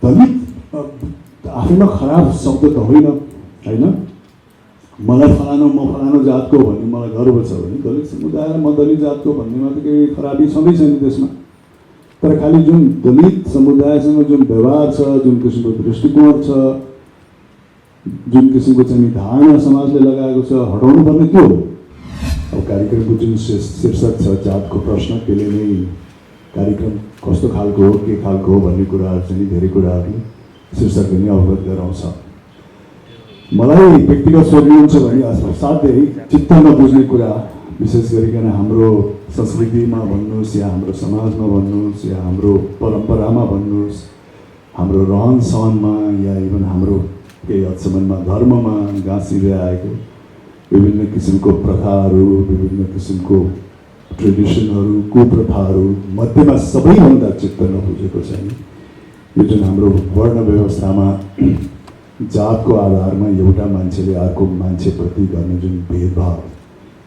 दलित आफैमा खराब शब्द त होइन, होइन? मलाई फलानो जातको भन्ने मलाई गर्व छ भने दलित समुदाय म दलित जातको भन्नेमा त केही खराबी छँदै छैन त्यसमा। तर खालि जुन दलित समुदायसँग जुन व्यवहार छ, जुन किसिमको दृष्टिकोण छ, जुन किसिमको चाहिँ धारणा समाजले लगाएको छ, हटाउनु पर्ने त्यो हो। अब कार्यक्रमको जुन शीर्षक छ जातको प्रश्न, त्यसले नै कार्यक्रम कस्तो खालको हो, के खालको हो भन्ने कुराहरू चाहिँ धेरै कुराहरू शीर्षकले नै अवगत गराउँछ। मलाई व्यक्तिगत सोध्नुहुन्छ भने असाध्यै चित्त नबुझ्ने कुरा, विशेष गरिकन हाम्रो संस्कृतिमा भन्नुहोस् या हाम्रो समाजमा भन्नुहोस् या हाम्रो परम्परामा भन्नुहोस्, हाम्रो रहन सहनमा या इभन हाम्रो केही हदसम्ममा धर्ममा गाँसिँदै आएको विभिन्न किसिमको प्रथाहरू, विभिन्न किसिमको ट्रेडिसनहरू, कुप्रथाहरू मध्येमा सबैभन्दा चित्त नबुझेको छैन यो जुन हाम्रो वर्ण व्यवस्थामा जातको आधारमा एउटा मान्छेले अर्को मान्छेप्रति गर्ने जुन भेदभाव,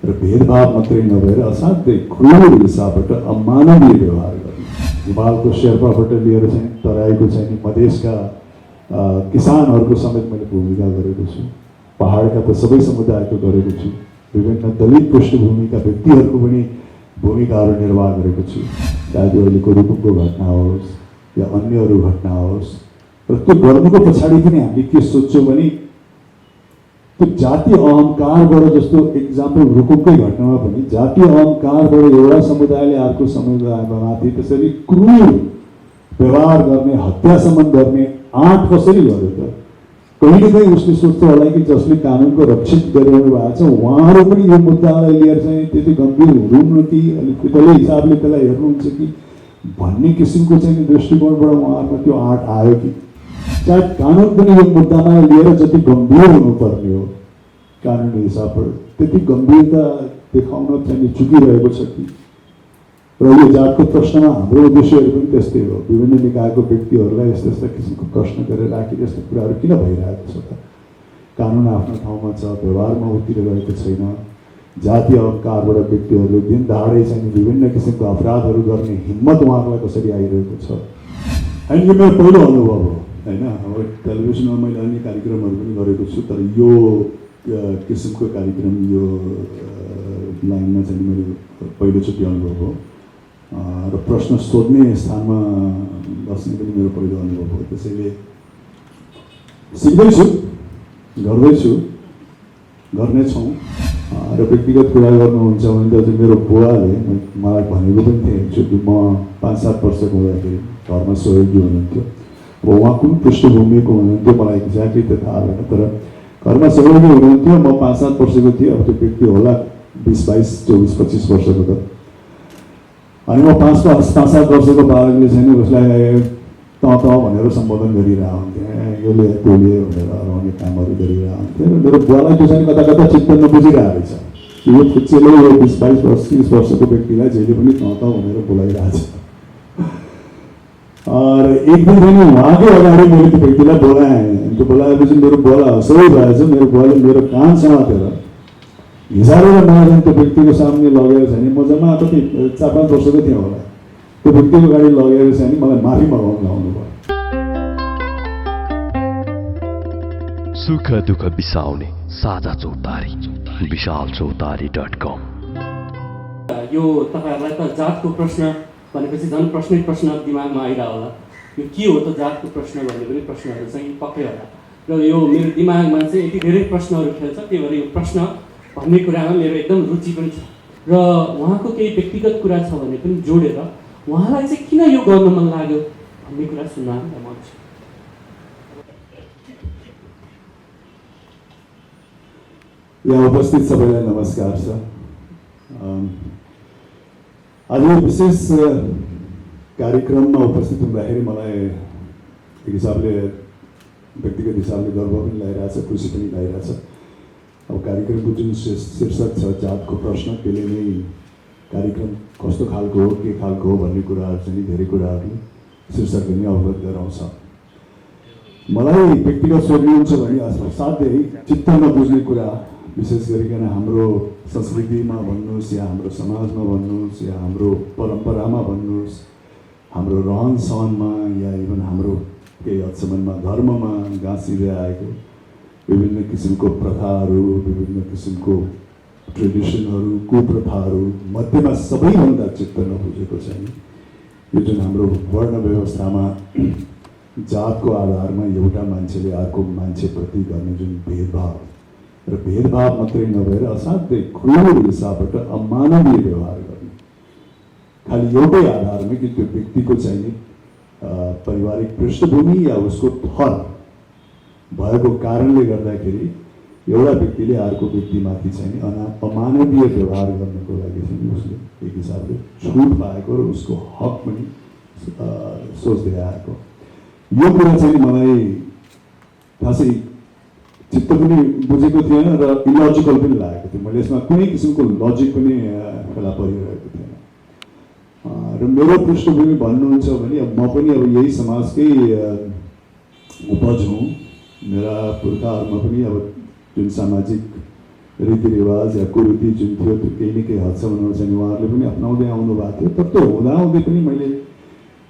र भेदभाव मात्रै नभएर असाध्यै क्रूर हिसाबबाट अमानवीय व्यवहार गर्ने, हिमालको शेर्पाबाट लिएर चाहिँ तराईको चाहिँ मधेसका किसानहरूको समेत मैले भूमिका गरेको छु, पहाडका त सबै समुदायको गरेको छु, विभिन्न दलित पृष्ठभूमिका व्यक्तिहरूको पनि भूमिकाहरू निर्वाह गरेको छु, चाहे त्यो अहिलेको रुकुमको घटना होस् या अन्य अरू घटना होस्। र त्यो गर्नुको पछाडि पनि हामीले के सोच्छौँ भने त्यो जातीय अहङ्कारबाट, जस्तो इक्जाम्पल रुकुमकै घटनामा पनि जातीय अहङ्कारबाट एउटा समुदायले अर्को समुदायमाथि त्यसरी क्रूर व्यवहार गर्ने, हत्यासम्म गर्ने आँट कसरी गर्यो त? कहिलेकाहीँ उसले सोच्छ होला कि जसले कानुनको रक्षित गरिरहनु भएको छ उहाँहरू पनि यो मुद्दालाई लिएर चाहिँ त्यति गम्भीर हुनुहुन्न कि, अलिक फितलै हिसाबले त्यसलाई हेर्नुहुन्छ कि भन्ने किसिमको चाहिँ दृष्टिकोणबाट उहाँहरूमा त्यो आँट आयो कि, चाहे कानुन पनि यो मुद्दामा लिएर जति गम्भीर हुनुपर्ने हो कानुनी हिसाबबाट त्यति गम्भीरता देखाउन चाहिँ चुकिरहेको छ कि। र यो जातको प्रश्नमा हाम्रो उद्देश्यहरू पनि त्यस्तै हो, विभिन्न निकायको व्यक्तिहरूलाई यस्ता यस्ता किसिमको प्रश्न गरेर राखी यस्ता कुराहरू किन भइरहेको छ त? कानुन आफ्नो ठाउँमा छ, व्यवहारमा उत्रिरहेको छैन, जातीय अहङ्कारबाट व्यक्तिहरूले दिन दहाडै चाहिँ विभिन्न किसिमको अपराधहरू गर्ने हिम्मत उहाँहरूलाई कसरी आइरहेको छ। अनि यो मेरो पहिलो अनुभव हो, होइन? अब टेलिभिजनमा मैले अन्य कार्यक्रमहरू पनि गरेको छु, तर यो किसिमको कार्यक्रम यो लाइनमा चाहिँ मेरो पहिलोचोटि अनुभव हो। र प्रश्न सोध्ने स्थानमा बस्ने पनि मेरो पहिलो अनुभव हो। त्यसैले सिक्दैछु, गर्दैछु, गर्नेछौँ। र व्यक्तिगत कुरा गर्नुहुन्छ भने त मेरो बुवाले मलाई भनेको पनि थिए, एकचोटि म 5-7 वर्षको हुँदाखेरि घरमा सहयोगी हुनुहुन्थ्यो। अब उहाँ कुन पृष्ठभूमिको हुनुहुन्थ्यो मलाई एक्ज्याक्टली त थाहा भएन, तर घरमा सहयोगी हुनुहुन्थ्यो। म 5-7 वर्षको थिएँ, अब त्यो व्यक्ति होला 20-22, 24-25 वर्षको त। अनि म 5-7 वर्षको बालकले चाहिँ उसलाई त भनेर सम्बोधन गरिरहेको हुन्थेँ, यसले तोले भनेर रहने कामहरू गरिरहेको हुन्थ्यो। र मेरो बुवालाई त्यो चाहिँ कता कता चित्त नबुझिरहेको रहेछ, यो खुच्चेले यो 20-22-30 वर्षको व्यक्तिलाई जहिले पनि त भनेर बोलाइरहेछ। र एक दिन चाहिँ उहाँकै अगाडि मैले त्यो व्यक्तिलाई बोलाएँ। त्यो बोलाएपछि मेरो बुवालाई हँसाइ भएछ। मेरो बुवाले मेरो कान समातेर हिसाबेर मलाई चाहिँ त्यो व्यक्तिको सामने लगेर चाहिँ म जम्मा कति 4-5 वर्षको थिएँ होला, त्यो व्यक्तिको गाडी लगेर चाहिँ मलाई माफी मगाउन लाउनु भयो। सुख दुःख बिसाउने साझा चौतारी विशालचौतारी.com। यो तपाईहरुलाई त जातको प्रश्न भनेपछि झन् प्रश्नै प्रश्न दिमागमा आइरह होला, यो के हो त जातको प्रश्न भन्ने पनि प्रश्नहरू चाहिँ पक्कै होला। र यो मेरो दिमागमा चाहिँ यति धेरै प्रश्नहरू खेल्छ, त्यही भएर यो प्रश्न भन्ने कुरामा मेरो एकदम रुचि पनि छ। र उहाँको केही व्यक्तिगत कुरा छ भने पनि जोडेर उहाँलाई चाहिँ किन यो गर्न मन लाग्यो भन्ने कुरा सुन्न मन छ। यहाँ उपस्थित सबैलाई नमस्कार छ। आज विशेष कार्यक्रममा उपस्थित हुँदाखेरि मलाई एक हिसाबले व्यक्तिगत हिसाबले गर्व पनि लागिरहेछ, खुसी पनि लागिरहेछ। अब कार्यक्रमको जुन शीर्षक छ जातको प्रश्न, त्यसले नै कार्यक्रम कस्तो खालको हो, के खालको हो भन्ने कुराहरू चाहिँ धेरै कुराहरू शीर्षकले नै अवगत गराउँछ। मलाई व्यक्तिगत सोध्नुहुन्छ भने असाध्यै चित्त नबुझ्ने कुरा, विशेष गरिकन हाम्रो संस्कृतिमा भन्नुहोस् या हाम्रो समाजमा भन्नुहोस् या हाम्रो परम्परामा भन्नुहोस्, हाम्रो रहन सहनमा या इभन हाम्रो केही हदसम्ममा धर्ममा गाँसिँदै आएको विभिन्न किसिमको प्रथाहरू, विभिन्न किसिमको ट्रेडिसनहरू, कुप्रथाहरू मध्येमा सबैभन्दा चित्त नबुझेको चाहिँ यो जुन हाम्रो वर्ण व्यवस्थामा जातको आधारमा एउटा मान्छेले अर्को मान्छेप्रति गर्ने जुन भेदभाव र भेदभाव मात्रै नभएर असाध्यै क्रूर हिसाबबाट अमानवीय व्यवहार गर्ने, खालि एउटै आधारमा कि त्यो व्यक्तिको चाहिँ नि पारिवारिक पृष्ठभूमि या उसको थर भएको कारणले गर्दाखेरि एउटा व्यक्तिले अर्को व्यक्तिमाथि चाहिँ नि अमानवीय व्यवहार गर्नको लागि चाहिँ उसले एक हिसाबले छुट पाएको र उसको हक पनि सोच्दै आएको। यो कुरा चाहिँ मलाई खासै चित्त पनि बुझेको थिएन र इलोजिकल पनि लागेको थियो। मैले यसमा कुनै किसिमको लजिक पनि फेला परिरहेको थिएन। र मेरो पृष्ठभूमि भन्नुहुन्छ भने अब म पनि अब यही समाजकै उपज हुँ। मेरा पुर्खाहरूमा पनि अब जुन सामाजिक रीतिरिवाज या कुरीति जुन थियो त्यो केही न केही हदसम्म चाहिँ उहाँहरूले पनि अपनाउँदै आउनु भएको थियो। तर त्यो हुँदाहुँदै पनि मैले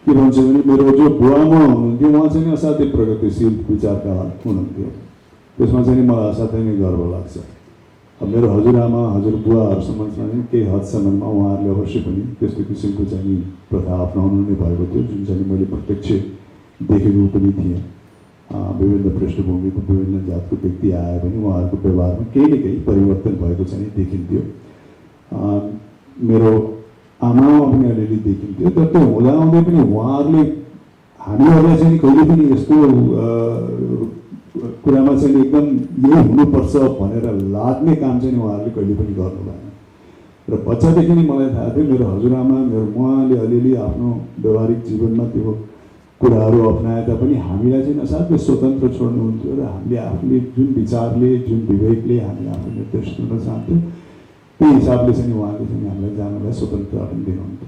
के भन्छु भने मेरो जो बुवामा हुनुहुन्थ्यो उहाँ चाहिँ असाध्यै प्रगतिशील विचारका हुनुहुन्थ्यो। त्यसमा चाहिँ मलाई असाध्यै नै गर्व लाग्छ। अब मेरो हजुरआमा हजुरबुवाहरूसम्म चाहिँ केही हदसम्ममा उहाँहरूले अवश्य पनि त्यस्तो किसिमको चाहिँ प्रथा अपनाउनु नै भएको थियो जुन चाहिँ मैले प्रत्यक्ष देखेको पनि थिएँ। विभिन्न पृष्ठभूमिको विभिन्न जातको व्यक्ति आए भने उहाँहरूको व्यवहारमा केही न केही परिवर्तन भएको चाहिँ देखिन्थ्यो। मेरो आमामा पनि अलिअलि देखिन्थ्यो। तर त्यो हुँदाहुँदै पनि उहाँहरूले हामीहरूलाई चाहिँ कहिले पनि यस्तो कुरामा चाहिँ एकदम यही हुनुपर्छ भनेर लाग्ने काम चाहिँ उहाँहरूले कहिले पनि गर्नु भएन। र बच्चादेखि नै मलाई थाहा थियो मेरो हजुरआमा मेरो उहाँले अलिअलि आफ्नो व्यवहारिक जीवनमा त्यो कुराहरू अप्नाए तापनि हामीलाई चाहिँ असाध्यै स्वतन्त्र छोड्नुहुन्थ्यो र हामीले आफूले जुन विचारले जुन विवेकले हामी आफू निर्देश गर्न चाहन्थ्यौँ त्यही हिसाबले चाहिँ उहाँले चाहिँ हामीलाई जानलाई स्वतन्त्रता पनि दिनुहुन्थ्यो।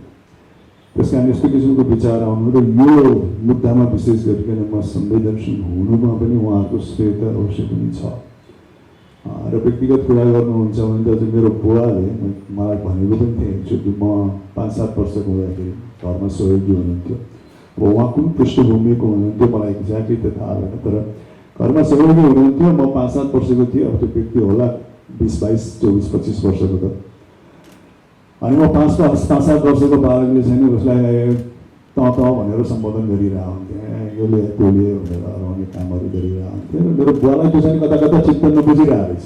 त्यस कारण यस्तो किसिमको विचार आउनु र यो मुद्दामा विशेष गरिकन म संवेदनशील हुनुमा पनि उहाँहरूको श्रेय त अवश्य पनि छ। र व्यक्तिगत कुरा गर्नुहुन्छ भने त मेरो बुवाले मलाई भनेको पनि थियो एकचोटि म 5-7 वर्षको हुँदाखेरि घरमा सहयोगी हुनुहुन्थ्यो। अब उहाँ कुन पृष्ठभूमिको हुनुहुन्थ्यो मलाई एक्ज्याक्टली त थाहा भएन। तर घरमा सहयोगी हुनुहुन्थ्यो। म 5-7 वर्षको थिएँ। अब त्यो व्यक्ति होला 20-22-24-25 वर्षको त। अनि म 5-7 वर्षको बालकले चाहिँ उसलाई त भनेर सम्बोधन गरिरहेको हुन्थेँ। यसले त्यसले भनेर अराउने कामहरू गरिरहेको हुन्थ्यो। र मेरो बुवालाई त्यो चाहिँ कता कता चित्त नबुझिरहेको रहेछ।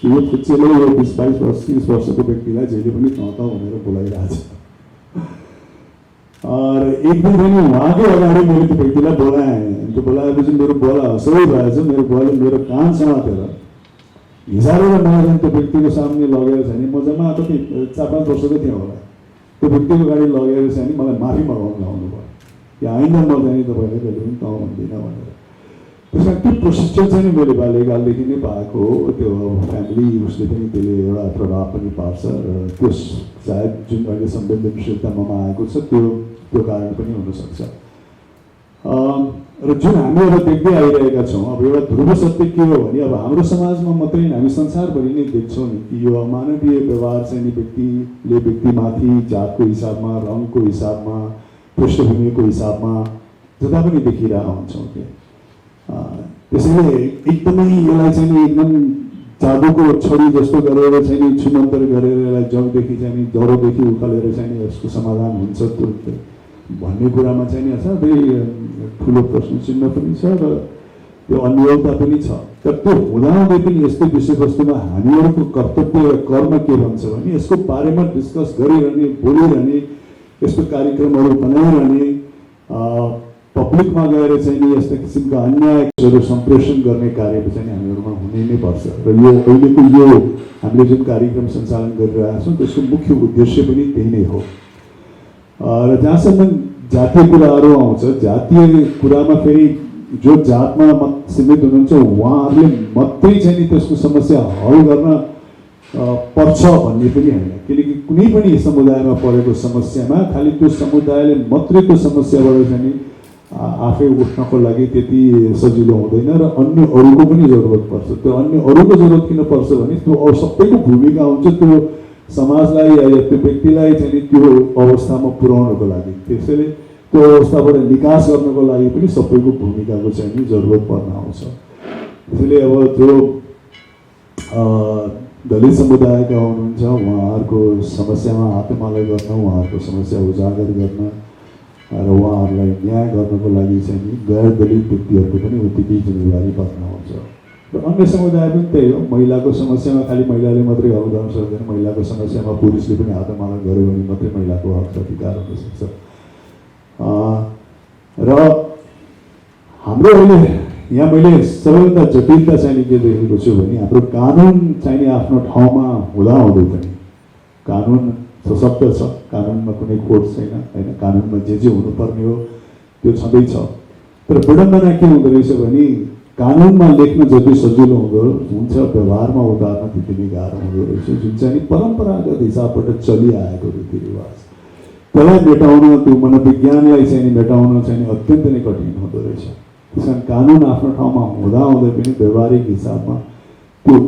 यो खुच्चेले यो 20-22-30 वर्षको व्यक्तिलाई जहिले पनि त भनेर बोलाइरहेछ। र एक दिन पनि उहाँकै अगाडि मैले त्यो व्यक्तिलाई बोलाएँ। त्यो बोलाएपछि मेरो बुवालाई हँसाइ भएछ। मेरो बुवाले मेरो कान समातेर हिसाबेर मलाई त्यो व्यक्तिको सामने लगेर चाहिँ म जम्मा कति 4-5 वर्षको थिएँ होला। त्यो व्यक्तिको गाडी लगेर चाहिँ मलाई माफी मगाउनु लाउनु भयो कि आइन्दा म चाहिँ तपाईँले कहिले पनि त भन्दिनँ भनेर। त्यसमा त्यो प्रोसिजर चाहिँ मैले बाल्यकालदेखि नै पाएको हो। त्यो फ्यामिली उसले पनि त्यसले एउटा प्रभाव पनि पार्छ र त्यो सायद जुन अहिले संवेदनशीलता ममा आएको छ त्यो कारण पनि हुनसक्छ। र जुन हामी अब देख्दै आइरहेका छौँ अब एउटा ध्रुव सत्य के हो भने अब हाम्रो समाजमा मात्रै हामी संसारभरि नै देख्छौँ नि कि यो अमानवीय व्यवहार चाहिँ नि व्यक्तिले व्यक्तिमाथि जातको हिसाबमा, रङको हिसाबमा, पृष्ठभूमिको हिसाबमा जता पनि देखिरहेका हुन्छौँ कि त्यसैले एकदमै यसलाई चाहिँ नि एकदम जादुको छडी जस्तो गरेर चाहिँ नि छुमन्तर गरेर यसलाई जगदेखि चाहिँ नि जरोदेखि उकालेर चाहिँ नि यसको समाधान हुन्छ तुरुन्तै भन्ने कुरामा चाहिँ नि असाध्यै ठुलो प्रश्न चिन्ह पनि छ र त्यो अन्यलता पनि छ। तर त्यो हुँदाहुँदै पनि यस्तो विषयवस्तुमा हामीहरूको कर्तव्य र कर्म के भन्छ भने यसको बारेमा डिस्कस गरिरहने, बोलिरहने, यस्तो कार्यक्रमहरू बनाइरहने, पब्लिकमा गएर चाहिँ नि यस्ता किसिमका अन्यायहरू सम्प्रेषण गर्ने कार्य चाहिँ हामीहरूमा हुनै नै पर्छ। र यो अहिलेको यो हामीले जुन कार्यक्रम सञ्चालन गरिरहेका छौँ त्यसको मुख्य उद्देश्य पनि त्यही नै हो। र जहाँसम्म जातीय कुराहरू आउँछ, जातीय कुरामा फेरि जो जातमा सीमित हुनुहुन्छ उहाँहरूले मात्रै चाहिँ नि त्यसको समस्या हल गर्न पर्छ भन्ने पनि होइन। किनकि कुनै पनि समुदायमा परेको समस्यामा खालि त्यो समुदायले मात्रै त्यो समस्याबाट चाहिँ नि आफै उठ्नको लागि त्यति सजिलो हुँदैन र अन्य अरूको पनि जरुरत पर्छ। त्यो अन्य अरूको जरुरत किन पर्छ भने त्यो सबैको भूमिका हुन्छ त्यो समाजलाई या त्यो व्यक्तिलाई चाहिँ त्यो अवस्थामा पुर्याउनको लागि। त्यसैले त्यो अवस्थाबाट निकास गर्नको लागि पनि सबैको भूमिकाको चाहिँ नि जरुरत पर्न आउँछ। त्यसैले अब जो दलित समुदायका हुनुहुन्छ उहाँहरूको समस्यामा हातमालो गर्न, उहाँहरूको समस्या उजागर गर्न र उहाँहरूलाई न्याय गर्नको लागि चाहिँ नि गैर दलित व्यक्तिहरूको पनि उत्तिकै जिम्मेवारी पर्न आउँछ। र अन्य समुदाय पनि त्यही हो, महिलाको समस्यामा खालि महिलाले मात्रै हक गर्न सक्दैन, महिलाको समस्यामा पुरुषले पनि हातमालो गर्यो भने मात्रै महिलाको हक अधिकार हुनसक्छ। र हाम्रो अहिले यहाँ मैले सबैभन्दा जटिलता चाहिँ के देखेको छु भने हाम्रो कानुन चाहिँ आफ्नो ठाउँमा हुँदाहुँदै पनि कानुन सशक्त छ, कानुनमा कुनै खोट छैन होइन, कानुनमा जे हुनुपर्ने हो त्यो छँदैछ। तर विडम्बना के हुँदो रहेछ भने कानुनमा लेख्न जति सजिलो हुन्छ व्यवहारमा उतार्न त्यति नै गाह्रो हुँदो रहेछ। जुन चाहिँ परम्परागत हिसाबबाट चलिआएको रीतिरिवाज त्यसलाई मेटाउन, त्यो मनोविज्ञानलाई चाहिँ मेटाउन चाहिँ अत्यन्त नै कठिन हुँदो रहेछ। त्यस कारण कानुन आफ्नो ठाउँमा हुँदाहुँदै पनि व्यवहारिक हिसाबमा त्यो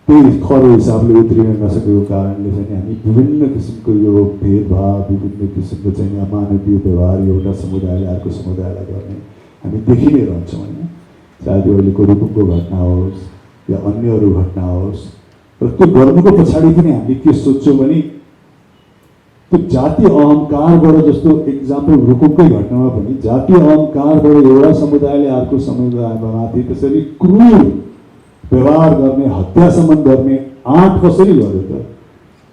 त्यही खरो हिसाबले उत्रिन नसकेको कारणले चाहिँ हामी विभिन्न किसिमको यो भेदभाव, विभिन्न किसिमको चाहिँ अमानवीय व्यवहार एउटा समुदायले अर्को समुदायलाई गर्ने हामी देखि नै रहन्छौँ होइन। चाहे त्यो अहिलेको रुकुमको घटना होस् या अन्य अरू घटना होस्। र त्यो गर्नुको पछाडि पनि हामीले के सोध्छौँ भने त्यो जातीय अहङ्कारबाट, जस्तो इक्जाम्पल रुकुमकै घटनामा पनि जातीय अहङ्कारबाट एउटा समुदायले अर्को समुदायमाथि त्यसरी क्रूर व्यवहार गर्ने, हत्यासम्म गर्ने आँट कसरी गर्यो त?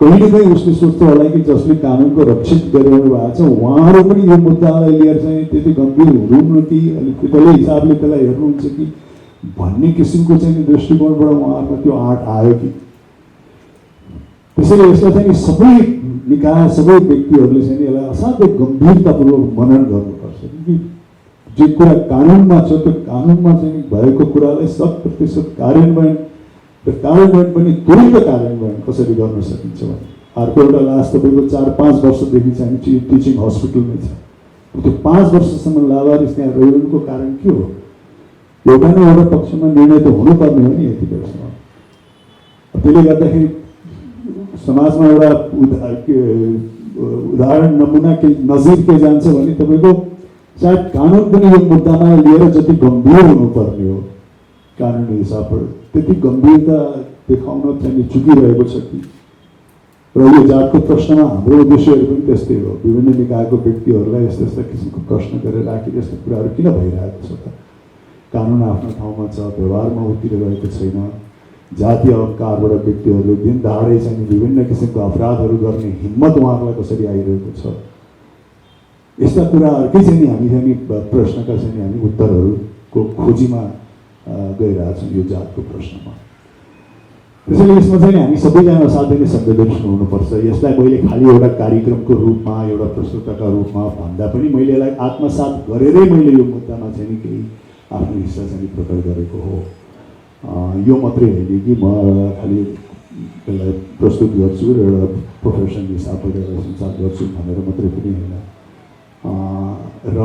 कहीँ न कहीँ उसले सोच्थ्यो होला कि जसले कानुनको रक्षित गरिरहनु भएको छ उहाँहरू पनि यो मुद्दालाई लिएर चाहिँ त्यति गम्भीर हुनुहुन्न कि अलिक त्यसले हिसाबले त्यसलाई हेर्नुहुन्छ कि भन्ने किसिमको चाहिँ दृष्टिकोणबाट उहाँहरूमा त्यो आँट आयो कि। त्यसैले यसलाई चाहिँ सबै निकाय, सबै व्यक्तिहरूले चाहिँ यसलाई असाध्यै गम्भीरतापूर्वक मनन गर्नुपर्छ कि जे कुरा कानुनमा छ त्यो कानुनमा चाहिँ भएको कुरालाई 100% कार्यान्वयन र कार्यान्वयन पनि तुरन्त कार्यान्वयन कसरी गर्न सकिन्छ भने अर्को एउटा लास्ट तपाईँको 4-5 वर्षदेखि चाहिँ टिचिङ हस्पिटलमै छ। त्यो 5 वर्षसम्म लावारिस त्यहाँ रहिनुको कारण के हो? एउटा न एउटा पक्षमा निर्णय त हुनुपर्ने हो नि यति बेलासम्म। त्यसले गर्दाखेरि समाजमा एउटा उदाहरण नमुना के नजिर के जान्छ भने तपाईँको सायद कानुन पनि यो मुद्दामा लिएर जति गम्भीर हुनुपर्ने हो कानुनी हिसाबबाट त्यति गम्भीरता देखाउन चाहिँ चुकिरहेको छ कि। र यो जातको प्रश्नमा हाम्रो उद्देश्यहरू पनि त्यस्तै हो, विभिन्न निकायको व्यक्तिहरूलाई यस्ता यस्ता किसिमको प्रश्न गरेर राखेर यस्ता कुराहरू किन भइरहेको छ त? कानुन आफ्नो ठाउँमा छ, व्यवहारमा उत्रिरहेको छैन। जातीय अहङ्कारबाट व्यक्तिहरूले दिन दहाडै चाहिँ विभिन्न किसिमको अपराधहरू गर्ने हिम्मत उहाँहरूलाई कसरी आइरहेको छ? यस्ता कुराहरूकै चाहिँ हामी प्रश्नका चाहिँ हामी उत्तरहरूको खोजीमा गइरहेछौँ यो जातको प्रश्नमा। त्यसैले यसमा चाहिँ हामी सबैजना असाध्यै नै संवेदनशील हुनुपर्छ। यसलाई मैले खालि एउटा कार्यक्रमको रूपमा, एउटा प्रस्तुताका रूपमा भन्दा पनि मैले यसलाई आत्मसात गरेरै मैले यो मुद्दामा चाहिँ केही आफ्नो हिस्सा चाहिँ प्रकट गरेको हो। यो मात्रै होइन कि म खालि यसलाई प्रस्तुत गर्छु र एउटा प्रोफेसन हिसाबबाट यसलाई संसार गर्छु भनेर मात्रै पनि होइन। र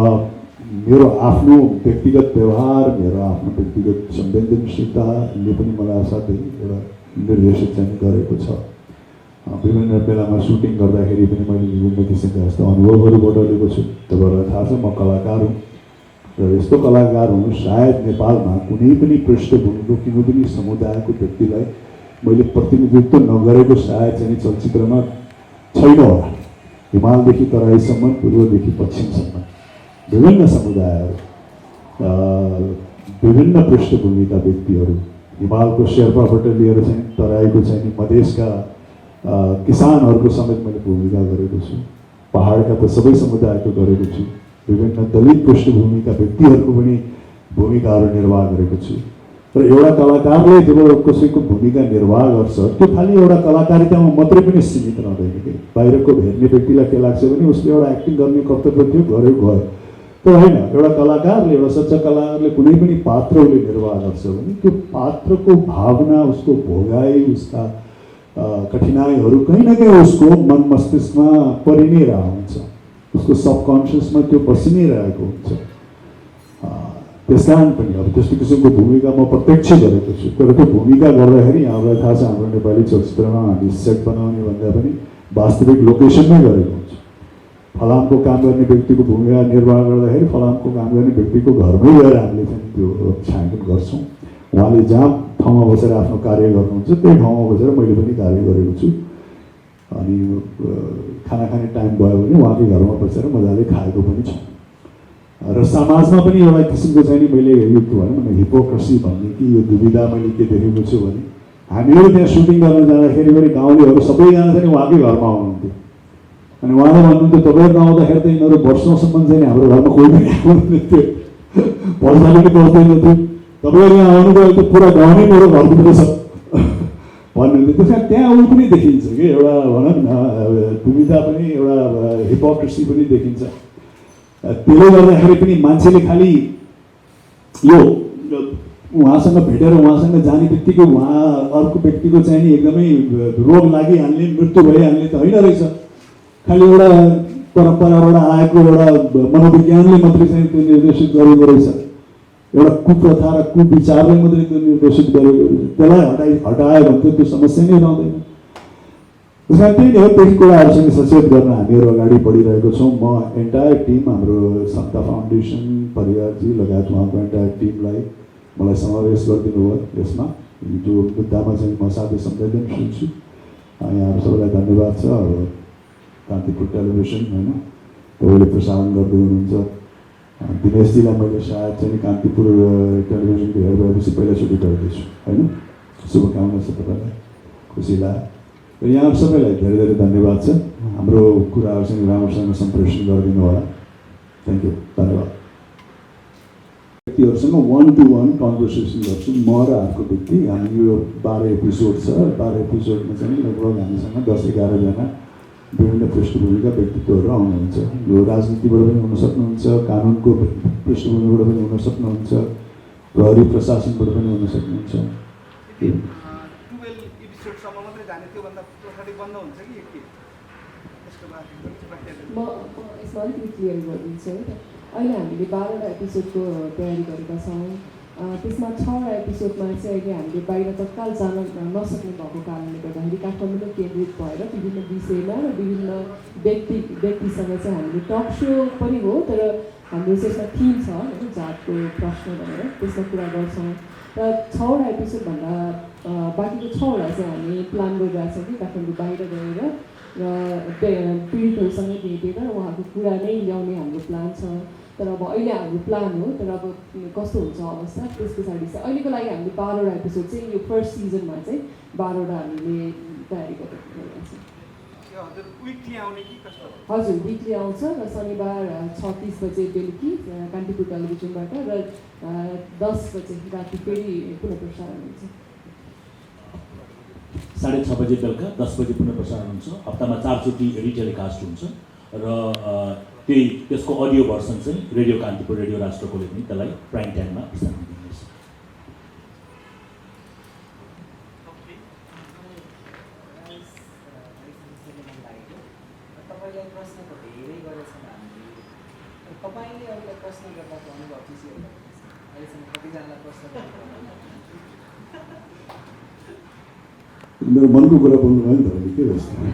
मेरो आफ्नो व्यक्तिगत व्यवहार, मेरो आफ्नो व्यक्तिगत संवेदनशीलताले पनि मलाई असाध्यै एउटा निर्देशित चाहिँ गरेको छ। विभिन्न बेलामा सुटिङ गर्दाखेरि पनि मैले विभिन्न किसिमका यस्तो अनुभवहरूबाट लिएको छु। तपाईँहरूलाई थाहा छ म कलाकार हुँ र यस्तो कलाकार हुँ सायद नेपालमा कुनै पनि पृष्ठभूमिको कुनै पनि समुदायको व्यक्तिलाई मैले प्रतिनिधित्व नगरेको सायद चाहिँ चलचित्रमा छैन होला। हिमालदेखि तराईसम्म, पूर्वदेखि पश्चिमसम्म विभिन्न समुदायहरू, विभिन्न पृष्ठभूमिका व्यक्तिहरू, हिमालको शेर्पाबाट लिएर चाहिँ तराईको चाहिँ मधेसका किसानहरूको समेत मैले भूमिका गरेको छु। पहाडका त सबै समुदायको गरेको छु। विभिन्न दलित पृष्ठभूमिका व्यक्तिहरूको पनि भूमिकाहरू निर्वाह गरेको छु। र एउटा कलाकारले जब कसैको भूमिका निर्वाह गर्छ त्यो खालि एउटा कलाकारितामा मात्रै पनि सीमित रहँदैन कि बाहिरको हेर्ने व्यक्तिलाई के लाग्छ भने उसले एउटा एक्टिङ गर्ने कर्तव्य थियो, गऱ्यो गयो। तर होइन, एउटा कलाकारले, एउटा सच्चा कलाकारले कुनै पनि पात्र उसले निर्वाह गर्छ भने त्यो पात्रको भावना, उसको भोगाई, उसका कठिनाइहरू कहीँ न कहीँ उसको मन मस्तिष्कमा परि नै रहेको हुन्छ, उसको सबकन्सियसमा त्यो बसि नै रहेको हुन्छ। त्यस कारण पनि अब त्यस्तो किसिमको भूमिका म प्रत्यक्ष गरेको छु। तर त्यो भूमिका गर्दाखेरि हामीलाई थाहा छ हाम्रो नेपाली चलचित्रमा हामी सेट बनाउने भन्दा पनि वास्तविक लोकेसनमै गरेको हुन्छ। फलामको काम गर्ने व्यक्तिको भूमिका निर्वाह गर्दाखेरि फलामको काम गर्ने व्यक्तिको घरमै गएर हामीले चाहिँ त्यो छानबिन गर्छौँ। उहाँले जहाँ ठाउँमा बसेर आफ्नो कार्य गर्नुहुन्छ त्यही ठाउँमा बसेर मैले पनि कार्य गरेको छु। अनि खाना खाने टाइम भयो भने उहाँकै घरमा बसेर मजाले खाएको पनि छौँ। र समाजमा पनि एउटा किसिमको चाहिँ नि मैले यो के भनौँ न हिपोक्रेसी भन्ने कि यो दुविधा मैले के देखेको छु भने हामीहरू त्यहाँ सुटिङ गर्न जाँदाखेरि पनि गाउँलेहरू सबैजना चाहिँ उहाँकै घरमा आउनुहुन्थ्यो। अनि उहाँले भन्नुहुन्थ्यो तपाईँहरू आउँदाखेरि त यिनीहरू वर्षौँसम्म चाहिँ हाम्रो घरमा कोही पनि आउनुहुन्थ्यो, पैसा पनि पर्दैन थियो, तपाईँहरू यहाँ आउनुभयो त पुरा गाउँ नै मेरो घरभित्र छ भन्नुहुन्थ्यो। त्यस कारण त्यहाँ उयो पनि देखिन्छ कि एउटा भनौँ न दुविधा पनि एउटा हिपोक्रेसी पनि देखिन्छ। त्यसले गर्दाखेरि पनि मान्छेले खालि यो उहाँसँग भेटेर उहाँसँग जाने बित्तिकै उहाँ अर्को व्यक्तिको चाहिँ नि एकदमै रोग लागिहाल्ने मृत्यु भइहाल्ने त होइन रहेछ। खालि एउटा परम्पराबाट आएको एउटा मनोविज्ञानले मात्रै चाहिँ त्यो निर्देशित गरेको रहेछ, एउटा कुप्रथा र कुविचारले मात्रै त्यो निर्देशित गरेको रहेछ। त्यसलाई हटायो भने त त्यो समस्या नै रहँदैन। त्यस कारण त्यही नै हो, त्यही कुराहरूसँग सचेत गर्न हामीहरू अगाडि बढिरहेको छौँ। म एन्टायर टिम हाम्रो समता फाउन्डेसन परिवारजी लगायत उहाँको एन्टायर टिमलाई मलाई समावेश गरिदिनु भयो यसमा, जो मुद्दामा चाहिँ म साथै संवेदनशील छु। यहाँहरू सबैलाई धन्यवाद छ। अब कान्तिपुर टेलिभिजन होइन तपाईँले प्रसारण गर्दै हुनुहुन्छ, दिनेशजीलाई मैले सायद चाहिँ कान्तिपुर टेलिभिजनको हेर भएपछि पहिलोचोटि गर्दैछु होइन। शुभकामना छ तपाईँलाई, खुसी लाग्यो। र यहाँ सबैलाई धेरै धेरै धन्यवाद छ। हाम्रो कुराहरू चाहिँ राम्रोसँग सम्प्रेषण गरिदिनु होला। थ्याङ्क यू, धन्यवाद। व्यक्तिहरूसँग 1-to-1 कन्भर्सेसन गर्छु म र अर्को व्यक्ति। हामी यो 12 एपिसोड छ, 12 एपिसोडमा चाहिँ लगभग हामीसँग 10-11 जना विभिन्न पृष्ठभूमिका व्यक्तित्वहरू आउनुहुन्छ। यो राजनीतिबाट पनि हुन सक्नुहुन्छ, कानुनको पृष्ठभूमिबाट पनि हुन सक्नुहुन्छ, प्रहरी प्रशासनबाट पनि हुन सक्नुहुन्छ। म यसमा अलिकति क्लियर गरिदिन्छु है त। अहिले हामीले 12वटा एपिसोडको तयारी गरेका छौँ। त्यसमा 6वटा एपिसोडमा चाहिँ अहिले हामीले बाहिर तत्काल जान नसक्ने भएको कारणले गर्दाखेरि काठमाडौँमा केन्द्रित भएर विभिन्न विषयमा र विभिन्न व्यक्तिसँग चाहिँ हामीले टक सो पनि हो, तर हाम्रो चाहिँ यसमा थिम छ होइन, जातको प्रश्न भनेर त्यसमा कुरा गर्छौँ। र 6वटा एपिसोडभन्दा बाँकीको 6वटा चाहिँ हामी प्लान गरिरहेको छौँ कि काठमाडौँ बाहिर गएर र पीडितहरूसँग भेटेर उहाँको कुरा नै ल्याउने हाम्रो प्लान छ। तर अब अहिले हाम्रो प्लान हो, तर अब कस्तो हुन्छ अवस्था त्यस पछाडि चाहिँ अहिलेको लागि हामीले 12वटा एपिसोड चाहिँ यो फर्स्ट सिजनमा चाहिँ 12वटा हामीले तयारी गरिरहेको छौँ। हजुर, विकली आउँछ र शनिबार 6:30 बजे बेलुकी कान्तिपुर टेलिभिजनबाट र 10 बजे राति फेरि पुनः प्रसारण हुन्छ। 6:30 बजे बेलुका 10 बजे पुनः प्रसारण हुन्छ। हप्तामा 4 चोटि रिटेलिकास्ट हुन्छ र त्यसको अडियो भर्सन चाहिँ रेडियो कान्तिपुर, रेडियो राष्ट्रकोले पनि त्यसलाई प्राइम टाइममा प्रसारण गर्नेछ। तपाईँलाई प्रश्नको धेरै गरेछन् हामीले। तपाईँले अरूलाई प्रश्न गर्दाको अनुभव चाहिँ सेयर गर्नुहुन्छ। अहिलेसम्म कतिजनालाई प्रश्न मेरो मनको कुरा बोल्नुभयो नि तपाईँले, के जस्तो होइन।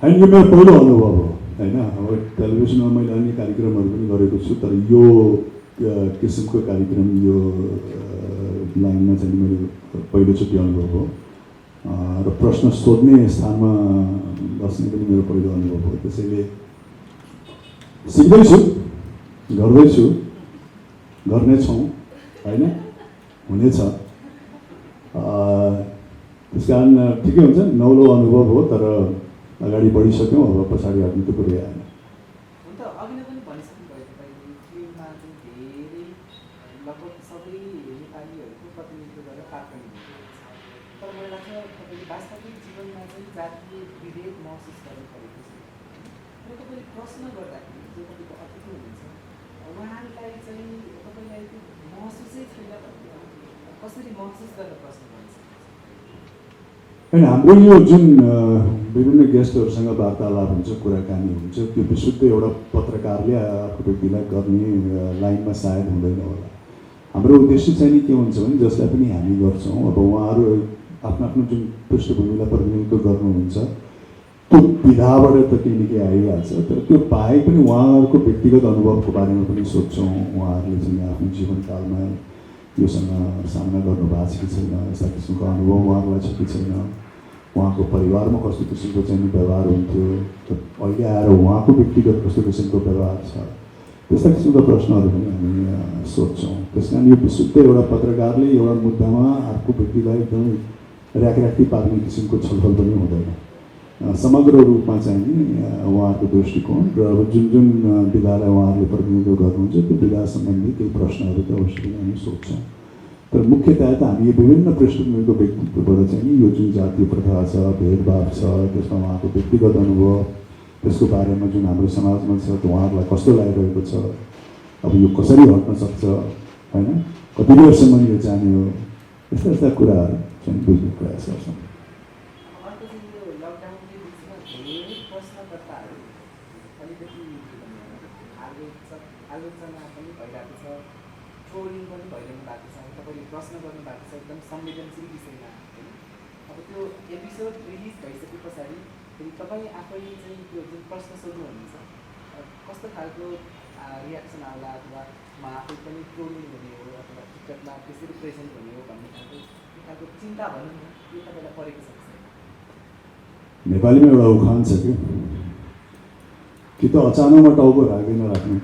यो मेरो पहिलो अनुभव हो होइन। अब टेलिभिजनमा मैले अन्य कार्यक्रमहरू पनि गरेको छु, तर यो किसिमको कार्यक्रम यो लाइनमा चाहिँ मेरो पहिलोचोटि अनुभव हो। र प्रश्न सोध्ने स्थानमा बस्ने पनि मेरो पहिलो अनुभव हो। त्यसैले सिक्दैछु, गर्दैछु, गर्नेछौँ होइन, हुनेछ। त्यस कारण ठिकै हुन्छ, नौलो अनुभव हो, तर अगाडि बढिसक्यौँ। अब पछाडि हट्नु त कुरै आएन। हुन त अघि नै पनि भनिसक्नुभयो तपाईँले, फिल्ममा चाहिँ धेरै लगभग सबै नेपालीहरूको प्रतिनिधित्व गरेर पात्र निभाएको छ। तर मलाई लाग्छ तपाईँले वास्तविक जीवनमा चाहिँ जातीय विभेद महसुस गर्नु परेको छ। र तपाईँले प्रश्न गर्दाखेरि जो तपाईँको अतिथि हुनुहुन्छ उहाँलाई चाहिँ तपाईँलाई त्यो महसुसै छैन भन्ने कसरी महसुस गरेर प्रश्न गर्नुहुन्छ? होइन, हाम्रो यो जुन विभिन्न गेस्टहरूसँग वार्तालाप हुन्छ, कुराकानी हुन्छ, त्यो विशुद्ध एउटा पत्रकारले अर्को व्यक्तिलाई गर्ने लाइनमा सायद हुँदैन होला। हाम्रो उद्देश्य चाहिँ नि के हुन्छ भने जसलाई पनि हामी गर्छौँ, अब उहाँहरू आफ्नो आफ्नो जुन पृष्ठभूमिलाई प्रतिनिधित्व गर्नुहुन्छ त्यो विधाबाट त केही न केही आइहाल्छ, तर त्यो बाहेक पनि उहाँहरूको व्यक्तिगत अनुभवको बारेमा पनि सोध्छौँ। उहाँहरूले चाहिँ आफ्नो जीवनकालमा योसँग सामना गर्नु भएको छ कि छैन, यस्ता किसिमको अनुभव उहाँहरूलाई छ कि छैन, उहाँको परिवारमा कस्तो किसिमको चाहिँ व्यवहार हुन्थ्यो, अहिले आएर उहाँको व्यक्तिगत कस्तो किसिमको व्यवहार छ, त्यस्ता किसिमका प्रश्नहरू पनि हामी सोध्छौँ। त्यस कारण यो विशुद्ध एउटा पत्रकारले एउटा मुद्दामा अर्को व्यक्तिलाई एकदमै र्याकर्याक्ती पार्ने किसिमको छलफल पनि हुँदैन। समग्र रूपमा चाहिँ उहाँहरूको दृष्टिकोण र अब जुन जुन विधालाई उहाँहरूले प्रतिनिधित्व गर्नुहुन्छ त्यो विधा सम्बन्धी केही प्रश्नहरू त अवश्य पनि हामी सोध्छौँ। तर मुख्यतया त हामी विभिन्न पृष्ठभूमिको व्यक्तित्वबाट चाहिँ यो जुन जातीय प्रथा छ, भेदभाव छ, त्यसमा उहाँको व्यक्तिगत अनुभव, त्यसको बारेमा जुन हाम्रो समाजमा छ त्यो उहाँहरूलाई कस्तो लागिरहेको छ, अब यो कसरी हट्न सक्छ, होइन, कति बेरसम्म यो जाने हो, यस्ता यस्ता कुराहरू चाहिँ बुझ्ने प्रयास गर्छौँ। अर्को चाहिँ यो लकडाउनको बिचमा धेरै प्रश्नकर्ताहरू अलिकति आलोचना पनि भइरहेको छ, ट्रोलिङ पनि भइरहनु भएको छ, तपाईँले प्रश्न गर्नु भएको छ एकदम संवेदनशील विषयमा, होइन। अब त्यो एपिसोड रिलिज भइसके पछाडि फेरि तपाईँ आफैले चाहिँ त्यो जुन प्रश्न सोध्नुहुन्छ कस्तो खालको रियाक्सन आउला, अथवा म आफै पनि ट्रोलिङ हुने हो अथवा टिकटमा त्यसरी प्रेजेन्ट हुने हो भन्ने खालको चिन्ता भनौँ न, यो तपाईँलाई परेको छ? नेपालीमा एउटा उखान छ कि त अचानकमा टाउको राख्दैन राख्नु,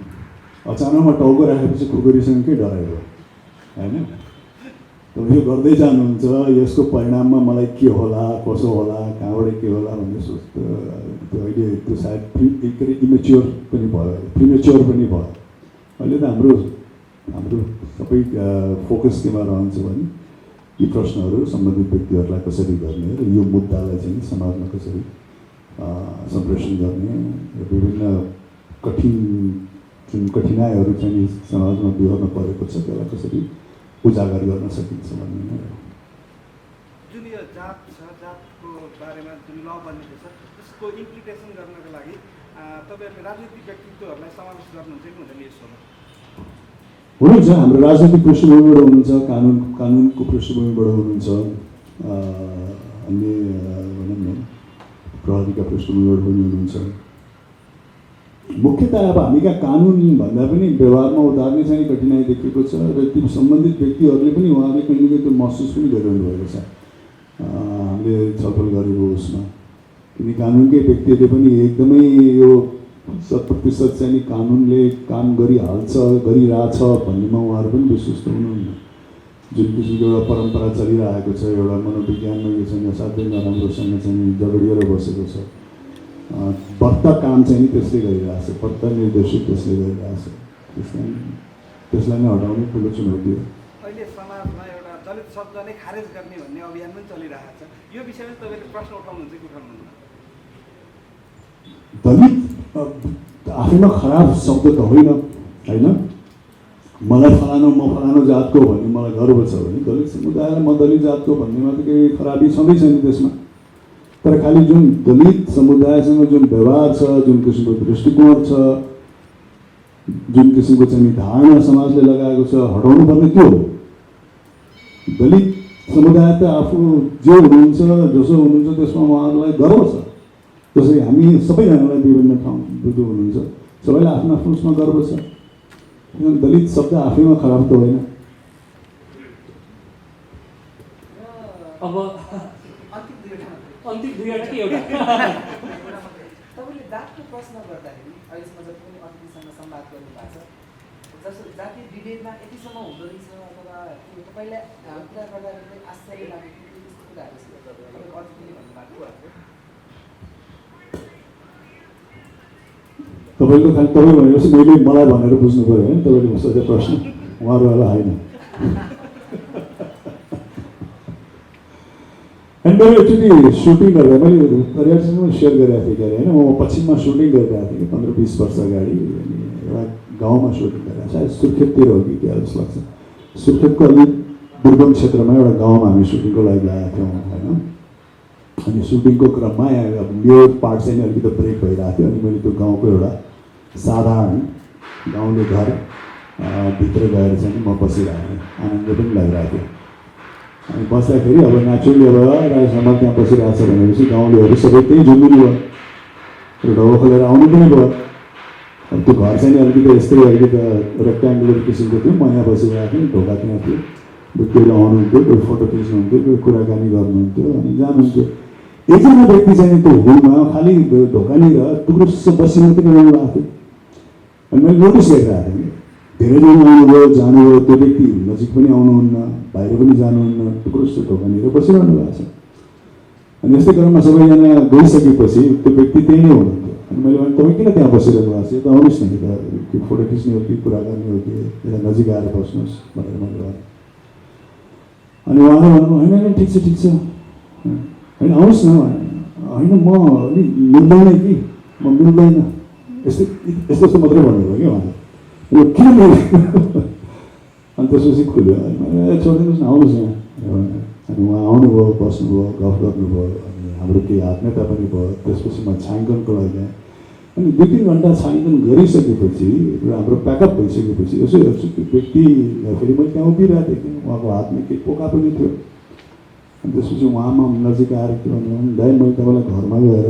अचानकमा टाउको राखेपछि खुकुरीसँग के डरायो, होइन। यो गर्दै जानुहुन्छ, यसको परिणाममा मलाई के होला, कसो होला, कहाँबाट के होला भन्ने सोच्दा त्यो अहिले त्यो सायद इमेच्योर पनि भयो, प्रिमेच्योर पनि भयो। अहिले त हाम्रो सबै फोकस केमा रहन्छ भने यी प्रश्नहरू सम्बन्धित व्यक्तिहरूलाई कसरी गर्ने र यो मुद्दालाई चाहिँ समाजमा कसरी सम्प्रेषण गर्ने, विभिन्न जुन कठिनाइहरू चाहिँ समाजमा बिहोर्न परेको छ त्यसलाई कसरी उजागर गर्न सकिन्छ भन्ने नै हो। जुन यो जात छ, जातको बारेमा जुन ल बनिएको छ त्यसको इम्प्लिकेसन गर्नको लागि तपाईँहरूले राजनीतिक व्यक्तित्वहरूलाई समावेश गर्नुहुन्छ कि हुँदैन यसमा? हुनुहुन्छ, हाम्रो राजनीतिक पृष्ठभूमिबाट हुनुहुन्छ, कानुनको पृष्ठभूमिबाट हुनुहुन्छ, अन्य भनौँ न प्रहरीका पृष्ठभूमिबाट पनि हुनुहुन्छ। मुख्यतया अब हामी कहाँ कानुन भन्दा पनि व्यवहारमा उतार्ने चाहिँ कठिनाइ देखिएको छ र ती सम्बन्धित व्यक्तिहरूले पनि उहाँले कहीँ न कहीँ त्यो महसुस पनि गरिरहनु भएको छ। हामीले छलफल गरेको उसमा किन कानुनकै व्यक्तिहरूले पनि एकदमै यो 100% चाहिँ कानुनले काम गरिहाल्छ, गरिरहेछ भन्नेमा उहाँहरू पनि विश्वस्त हुनुहुन्न। जुन किसिमको एउटा परम्परा चलिरहेको छ, एउटा मनोविज्ञानमा यो चाहिँ असाध्यै नराम्रोसँग चाहिँ जगडिएर बसेको छ। बढ्ता काम चाहिँ त्यसले गरिरहेछ, बढ्ता निर्देशित त्यसले गरिरहेछ, त्यसलाई नै हटाउने ठुलो चुनौती हो। अहिले समाजमा एउटा दलित शब्द नै खारेज गर्ने भन्ने अभियान पनि चलिरहेको छ, यो विषयमा तपाईँले प्रश्न उठाउनुहुन्छ कि उठाउनुहुन्न? दलित आफैमा खराब शब्द त होइन, होइन। मलाई फलानु म फलानु जातको भन्ने मलाई गर्व छ भने दलित समुदायलाई म दलित जातको भन्नेमा त केही खराबी छँदै छैन त्यसमा। तर खालि जुन दलित समुदायसँग जुन व्यवहार छ, जुन किसिमको दृष्टिकोण छ, जुन किसिमको चाहिँ धारणा समाजले लगाएको छ, हटाउनु पर्ने त्यो हो। दलित समुदाय त आफू जे हुनुहुन्छ, जसो हुनुहुन्छ त्यसमा उहाँहरूलाई गर्व छ। जसरी हामी सबैजनालाई विभिन्न ठाउँ जो हुनुहुन्छ सबैलाई आफ्नो आफ्नो उसमा गर्व छ। दलित शब्द आफैमा खराब त होइन। अब अन्तिम दुईवटा कि एउटा तपाईँले जातको प्रश्न गर्दाखेरि अहिलेसम्म जति पनि अतिथिसँग संवाद गर्नुभएको छ, जस्तो जातीय विभेदमा यतिसम्म हुँदो रहेछ अथवा तपाईँलाई कुरा गर्दाखेरि आश्चर्य लागेको त्यस्तो कुराहरू छ तपाईँको अतिथिले भन्नुभएको कुराहरू? तपाईँको खालि तपाईँ भनेपछि मैले मलाई भनेर बुझ्नु पऱ्यो होइन तपाईँले सोधेको प्रश्न, उहाँहरूलाई होइन। अनि मैले एकचोटि सुटिङ गर्दा मैले पर्यटनसँग सेयर गरेको थिएँ क्यारे होइन, म पश्चिममा सुटिङ गरिरहेको थिएँ कि 15-20 वर्ष अगाडि। एउटा गाउँमा सुटिङ गरेको सायद सुर्खेततिर हो कि क्या जस्तो लाग्छ। सुर्खेतको अलिक दुर्गम क्षेत्रमा एउटा गाउँमा हामी सुटिङको लागि गएका थियौँ होइन। अनि सुटिङको क्रममा मेरो पार्ट चाहिँ अलिकति ब्रेक भइरहेको थियो। अनि मैले त्यो गाउँको एउटा साधारण गाउँले घर भित्र गएर चाहिँ म बसिरहेको थिएँ, आनन्द पनि लागिरहेको थियो। अनि बस्दाखेरि अब नेचुरली अब राई समाज त्यहाँ बसिरहेको छ भनेपछि गाउँलेहरू सबै त्यही झुन्डिनु भयो। ढोका खोलेर आउनु पनि भयो। अब त्यो घर चाहिँ अलिकति यस्तै अलिकति रेक्ट्याङ्गुलर किसिमको थियो। म यहाँ बसिरहेको थिएँ, ढोका त्यहाँ थियो। कोही आउनुहुन्थ्यो, कोही फोटो खिच्नुहुन्थ्यो, कोही कुराकानी गर्नुहुन्थ्यो अनि जानुहुन्थ्यो। एकजना व्यक्ति चाहिँ त्यो होलमा खालि ढोकानिर टुक्रो बसी मात्रै आउनुभएको थियो। अनि मैले नोटिस गरिरहेको थिएँ कि धेरैजना आउनुभयो, जानुभयो, त्यो व्यक्ति नजिक पनि आउनुहुन्न, बाहिर पनि जानुहुन्न, टुक्रो ढोकानिर बसिरहनु भएको छ। अनि यस्तै क्रममा सबैजना गइसकेपछि त्यो व्यक्ति त्यही नै हुनुहुन्थ्यो। अनि मैले भने तपाईँ किन त्यहाँ बसिरहनु भएको छ, त आउनुहोस् न कि फोटो खिच्ने हो कि कुराकानी हो कि यता नजिक आएर बस्नुहोस् भनेर मैले भने। अनि उहाँले भन्नुभयो होइन ठिक छ होइन आउनुहोस् न। होइन म अलिक मिल्दैन कि म मिल्दैन यस्तो मात्रै भन्नुभयो कि उहाँले। यो किन मिल्दैन अनि त्यसपछि खुल्यो। मैले छोडिदिनुहोस् न आउनुहोस् न। अनि उहाँ आउनुभयो, बस्नुभयो, गफ गर्नुभयो। अनि हाम्रो केही आत्मीयता पनि भयो। त्यसपछि म छायाङ्कनको लागि गएँ। अनि 2-3 घन्टा छायाङ्कन गरिसकेपछि र हाम्रो प्याकअप भइसकेपछि यसो हेर्छु त्यो व्यक्ति फेरि मैले त्यहाँ उभिरहेको थिएँ। उहाँको हातमा केही पोका पनि थियो। अनि त्यसपछि उहाँमा नजिक आएर के भन्नु, दाइ मैले तपाईँलाई घरमा गएर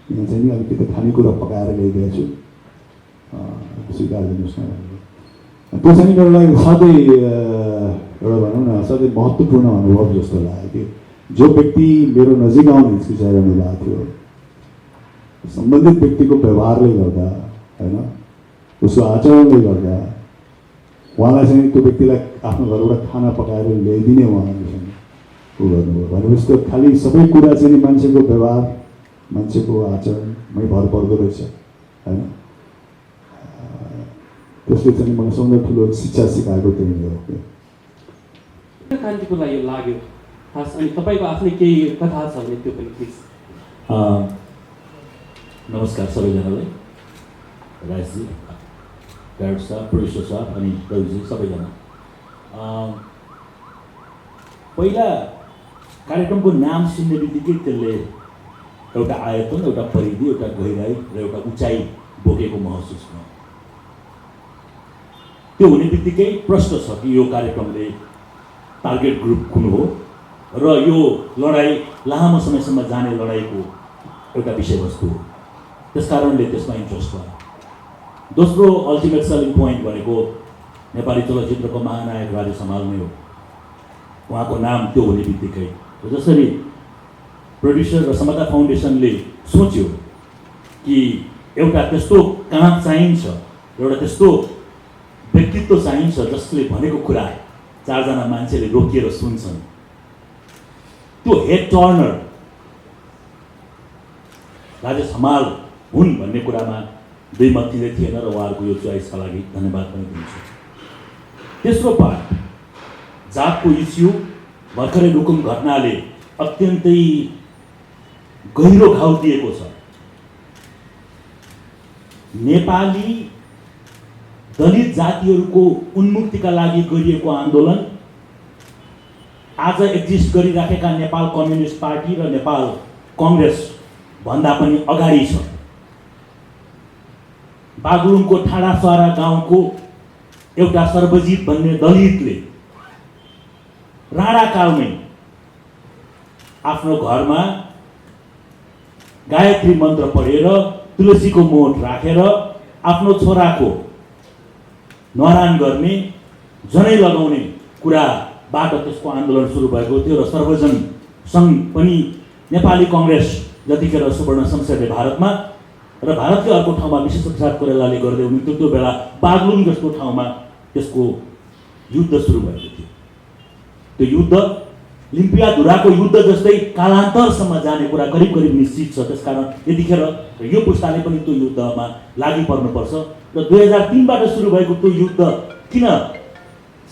यहाँ चाहिँ नि अलिकति खानेकुरा पकाएर ल्याइदिएको छु, स्वीकार दिनुहोस् न भनेर। त्यो चाहिँ मेरो लागि सधैँ एउटा भनौँ न सधैँ महत्त्वपूर्ण अनुभव जस्तो लाग्यो कि जो व्यक्ति मेरो नजिक आउन हिचकिचाइरहनु भएको थियो, सम्बन्धित व्यक्तिको व्यवहारले गर्दा होइन, उसको आचरणले गर्दा उहाँलाई चाहिँ त्यो व्यक्तिलाई आफ्नो घरबाट खाना पकाएर ल्याइदिने उहाँले चाहिँ उ गर्नुभयो। भनेपछि त्यो खालि सबै कुरा चाहिँ नि मान्छेको व्यवहार, मान्छेको आचरणमै भर पर्दो रहेछ होइन। त्यसले चाहिँ मलाई सबभन्दा ठुलो शिक्षा सिकाएको त्यही हो। कान्तिपुरलाई यो लाग्यो खास, अनि तपाईँको आफ्नै केही कथा छ भने त्यो पनि प्लिज। नमस्कार सबैजनालाई, राजजी, डाइरेक्टर साहब, प्रोड्युसर साहब अनि रविजी सबैजना। पहिला कार्यक्रमको नाम सुन्ने बित्तिकै त्यसले एउटा आयतन, एउटा परिधि, एउटा गहिराई र एउटा उचाइ बोकेको महसुस भयो। त्यो हुने बित्तिकै प्रश्न छ कि यो कार्यक्रमले टार्गेट ग्रुप कुन हो र यो लडाइँ लामो समयसम्म जाने लडाइँको एउटा विषयवस्तु हो। त्यस कारणले त्यसमा इन्ट्रेस्ट भयो। दोस्रो अल्टिमेट सेलिङ पोइन्ट भनेको नेपाली चलचित्रको महानायक राजेश हमाल नै हो। उहाँको नाम त्यो हुने बित्तिकै जसरी प्रोड्युसर र समता फाउन्डेसनले सोच्यो कि एउटा त्यस्तो काम चाहिन्छ, एउटा त्यस्तो व्यक्तित्व चाहिन्छ जसले भनेको कुरा 4 जना मान्छेले रोकिएर सुन्छन्, त्यो हेड टर्नर राजेश हमाल हुन् भन्ने कुरामा दुई मत दिँदै थिएन र उहाँहरूको यो चोइसका लागि धन्यवाद पनि दिन्छु। तेस्रो पार्ट जातको इस्यु भर्खरै रुकुम घटनाले अत्यन्तै गहिरो घाउ दिएको छ। नेपाली दलित जातिहरूको उन्मुक्तिका लागि गरिएको आन्दोलन आज एक्जिस्ट गरिराखेका नेपाल कम्युनिस्ट पार्टी र नेपाल कङ्ग्रेस भन्दा पनि अगाडि छ। बागलुङको ठाडासरा गाउँको एउटा सर्वजित भन्ने दलितले राणाकालमै आफ्नो घरमा गायत्री मन्त्र पढेर तुलसीको मोठ राखेर आफ्नो छोराको न्वारान गर्ने, जनै लगाउने कुराबाट त्यसको आन्दोलन सुरु भएको थियो र सर्वजन सङ्घ पनि नेपाली कङ्ग्रेस जतिखेर सुवर्ण संसदले भारतमा र भारतकै अर्को ठाउँमा विश्वप्रसाद कोइरालाले गर्दै हुनुहुन्थ्यो, त्यो बेला बागलुङ जस्तो ठाउँमा त्यसको युद्ध सुरु भएको थियो। त्यो युद्ध लिम्पियाधुराको युद्ध जस्तै कालान्तरसम्म जाने कुरा करिब करिब निश्चित छ। त्यसकारण यतिखेर यो पुस्ताले पनि त्यो युद्धमा लागि पर्नुपर्छ र 2003बाट सुरु भएको त्यो युद्ध किन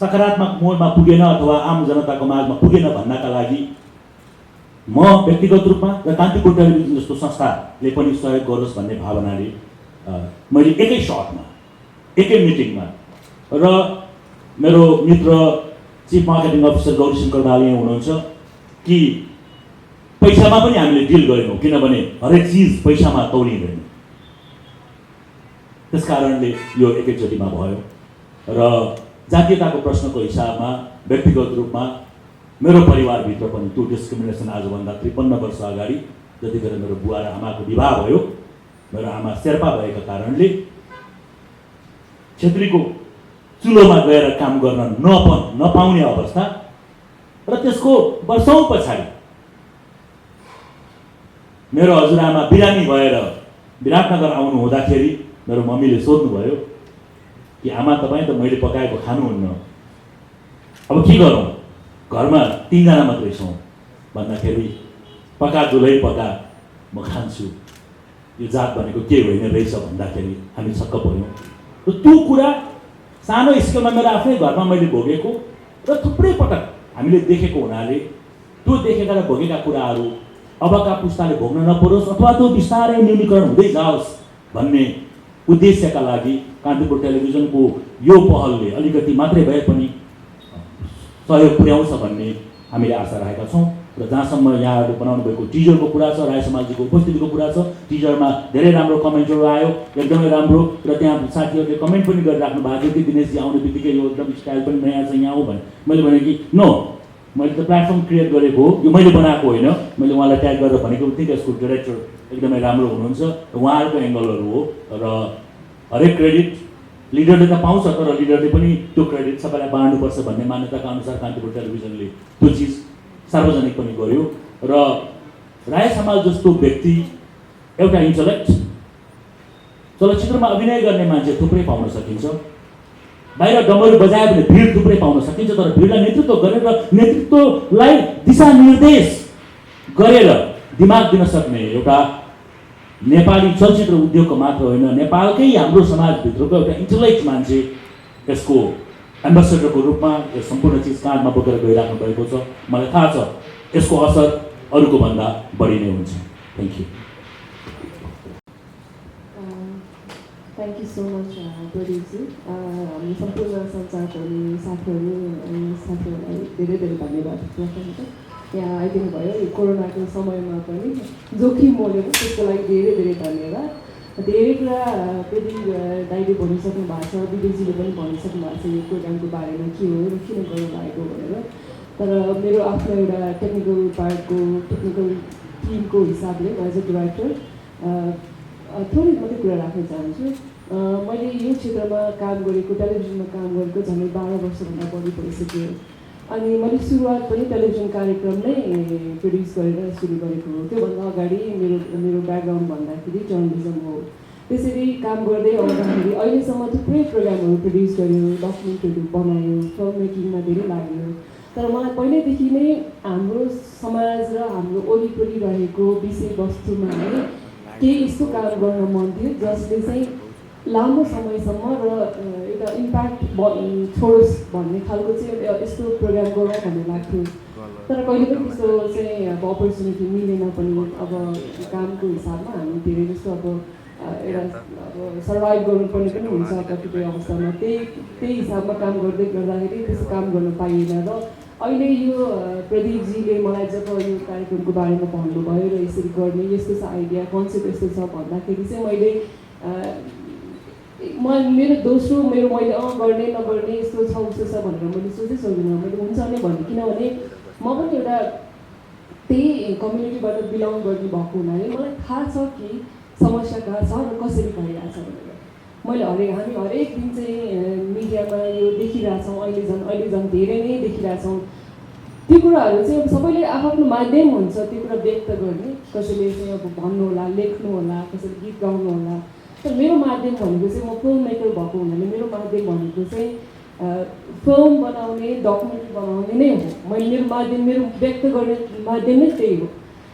सकारात्मक मोडमा पुगेन अथवा आम जनताको माझमा पुगेन भन्नका लागि म व्यक्तिगत रूपमा र कान्तिपुर टेलिभिजन जस्तो संस्थाले पनि सहयोग गरोस् भन्ने भावनाले मैले एकै सर्टमा, एकै मिटिङमा र मेरो मित्र चिफ मार्केटिङ अफिसर गौरीशङ्कर दाल यहाँ हुनुहुन्छ कि पैसामा पनि हामीले डिल गरेनौँ, किनभने हरेक चिज पैसामा तौलिँदैन। त्यस कारणले यो एकैचोटिमा भयो र जातीयताको प्रश्नको हिसाबमा व्यक्तिगत रूपमा मेरो परिवारभित्र पनि त्यो डिस्क्रिमिनेसन आजभन्दा 53 वर्ष अगाडि जतिखेर मेरो बुवा र आमाको विवाह भयो, मेरो आमा शेर्पा भएका कारणले छेत्रीको चुलोमा गएर काम गर्न नपाउने अवस्था र त्यसको वर्षौँ पछाडि मेरो हजुरआमा बिरामी भएर विराटनगर आउनु हुँदाखेरि मेरो मम्मीले सोध्नुभयो कि आमा तपाईँ त मैले पकाएको खानुहुन्न, अब के गरौँ, घरमा 3 जना मात्रै छौँ भन्दाखेरि पका दुलै पका म खान्छु, यो जात भनेको के होइन रहेछ भन्दाखेरि हामी छक्क पऱ्यौँ। र त्यो कुरा सानो स्केलमा मेरो आफ्नै घरमा मैले भोगेको र थुप्रै पटक हामीले देखेको हुनाले त्यो देखेका र भोगेका कुराहरू अबका पुस्ताले भोग्न नपरोस् अथवा त्यो बिस्तारै न्यूनीकरण हुँदै जाओस् भन्ने उद्देश्यका लागि कान्तिपुर टेलिभिजनको यो पहलले अलिकति मात्रै भए पनि सहयोग पुर्याउँछ भन्ने हामीले आशा राखेका छौँ। र जहाँसम्म यहाँहरूले बनाउनु भएको टिजरको कुरा छ, राई समाजको उपस्थितिको कुरा छ, टिजरमा धेरै राम्रो कमेन्टहरू आयो, एकदमै राम्रो। र त्यहाँ साथीहरूले कमेन्ट पनि गरिराख्नु भएको थियो कि दिनेशजी आउने बित्तिकै यो एकदम स्टाइल पनि नयाँ छ यहाँ हो भने। मैले भने कि नो, मैले त प्लेटफर्म क्रिएट गरेको हो, यो मैले बनाएको होइन, मैले उहाँलाई ट्याग गरेर भनेको थिएँ कि यसको डिरेक्टर एकदमै राम्रो हुनुहुन्छ र उहाँहरूको एङ्गलहरू हो र हरेक क्रेडिट लिडरले त पाउँछ, तर लिडरले पनि त्यो क्रेडिट सबैलाई बाँड्नुपर्छ भन्ने मान्यताका अनुसार कान्तिपुर टेलिभिजनले त्यो चिज सार्वजनिक पनि गर्यो। र राई समाज जस्तो व्यक्ति एउटा इन्टलेक्ट, चलचित्रमा अभिनय गर्ने मान्छे थुप्रै पाउन सकिन्छ, बाहिर डमरू बजायो भने भिड थुप्रै पाउन सकिन्छ, तर भिडलाई नेतृत्व गरेर नेतृत्वलाई दिशानिर्देश गरेर दिमाग दिन सक्ने एउटा नेपाली चलचित्र उद्योगको मात्र होइन, नेपालकै हाम्रो समाजभित्रको एउटा इन्टलेक्ट मान्छे यसको एम्बेसडरको रूपमा यो सम्पूर्ण चिज काँधमा बोकेर गइराख्नु भएको छ। मलाई थाहा छ यसको असर अरूको भन्दा बढी नै हुन्छ। Thank you. Thank you so much प्रदीपजी। हामी सम्पूर्ण सञ्चारकर्मी साथीहरूलाई धेरै धेरै धन्यवाद व्यक्त यहाँ आइदिनु भयो। यो कोरोनाको समयमा पनि जोखिम मोलेर त्यसको लागि धेरै धेरै धन्यवाद। धेरै कुरा प्रदीप दाइले भनिसक्नु भएको छ, विवेकजीले पनि भनिसक्नु भएको छ यो प्रोग्रामको बारेमा के हो र किन गर्नु लागेको भनेर। तर मेरो आफ्नो एउटा टेक्निकल पार्टको टेक्निकल टिमको हिसाबले एज अ डाइरेक्टर थोरै मात्रै कुरा राख्न चाहन्छु। मैले यो क्षेत्रमा काम गरेको, टेलिभिजनमा काम गरेको झन्डै 12 वर्षभन्दा बढी भइसक्यो। अनि मैले सुरुवात पनि टेलिभिजन कार्यक्रम नै प्रड्युस गरेर सुरु गरेको हो। त्योभन्दा अगाडि मेरो ब्याकग्राउन्ड भन्दाखेरि जर्नलिजम हो। त्यसरी काम गर्दै आउँदाखेरि अहिलेसम्म थुप्रै प्रोग्रामहरू प्रड्युस गर्यो, डकुमेन्टहरू बनायो, फिल्म मेकिङमा धेरै लाग्यो। तर मलाई पहिल्यैदेखि नै हाम्रो समाज र हाम्रो वरिपरि रहेको विषयवस्तुमा है केही यस्तो काम गर्न मन थियो जसले चाहिँ लामो समयसम्म र एउटा इम्प्याक्ट छोडोस् भन्ने खालको चाहिँ यस्तो प्रोग्राम गरौँ भन्ने लाग्थ्यो। तर कहिले पनि त्यस्तो चाहिँ अब अपर्च्युनिटी मिलेन पनि। अब कामको हिसाबमा हामी धेरै जस्तो अब एउटा अब सर्भाइभ गर्नुपर्ने पनि हुन्छ कतिपय अवस्थामा। त्यही हिसाबमा काम गर्दै गर्दाखेरि त्यस्तो काम गर्न पाइएन। र अहिले यो प्रदीपजीले मलाई जब यो कार्यक्रमको बारेमा भन्नुभयो र यसरी गर्ने यस्तो छ आइडिया, कन्सेप्ट यस्तो छ भन्दाखेरि चाहिँ मैले मेरो दोस्रो मैले गर्ने नगर्ने यस्तो छ उस्तो छ भनेर मैले सोचै सक्दिनँ। मैले हुन्छ नै भन्ने, किनभने म पनि एउटा त्यही कम्युनिटीबाट बिलङ गर्ने भएको हुनाले मलाई थाहा छ कि समस्या कहाँ छ र कसरी भइरहेछ भनेर। हामी हरेक दिन चाहिँ मिडियामा यो देखिरहेछौँ, अहिले झन् धेरै नै देखिरहेछौँ। त्यो कुराहरू चाहिँ अब सबैले आफ्नो माध्यम हुन्छ त्यो कुरा व्यक्त गर्ने, कसैले चाहिँ अब भन्नु होला, लेख्नु होला, कसैले गीत गाउनु होला। तर मेरो माध्यम भनेको चाहिँ म फिल्म मेकर भएको हुनाले मेरो माध्यम भनेको चाहिँ फिल्म बनाउने, डकुमेन्ट्री बनाउने नै हो। मेरो माध्यम, मेरो व्यक्त गर्ने माध्यम नै त्यही हो।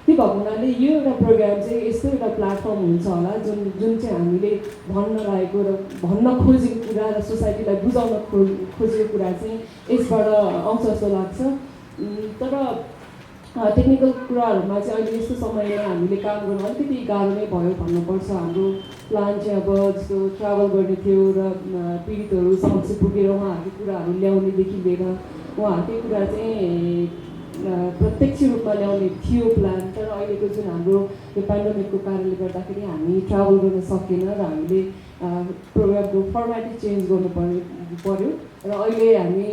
त्यो भएको हुनाले यो एउटा प्रोग्राम चाहिँ यस्तो एउटा प्लेटफर्म हुन्छ होला जुन चाहिँ हामीले भन्न लागेको र भन्न खोजेको कुरा र सोसाइटीलाई बुझाउन खोजेको कुरा चाहिँ यसबाट आउँछ जस्तो लाग्छ। तर टेक्निकल कुराहरूमा चाहिँ अहिले यस्तो समयमा हामीले काम गर्नु अलिकति गाह्रो नै भयो भन्नुपर्छ। हाम्रो प्लान चाहिँ अब जस्तो ट्राभल गर्ने थियो र पीडितहरू समक्ष पुगेर उहाँहरूको कुराहरू ल्याउनेदेखि लिएर उहाँहरूकै कुरा चाहिँ प्रत्यक्ष रूपमा ल्याउने थियो प्लान। तर अहिलेको जुन हाम्रो यो पेन्डेमिकको कारणले गर्दाखेरि हामी ट्राभल गर्न सकेन र हामीले प्रोग्रामको फर्मेटै चेन्ज गर्नु पर्यो र अहिले हामी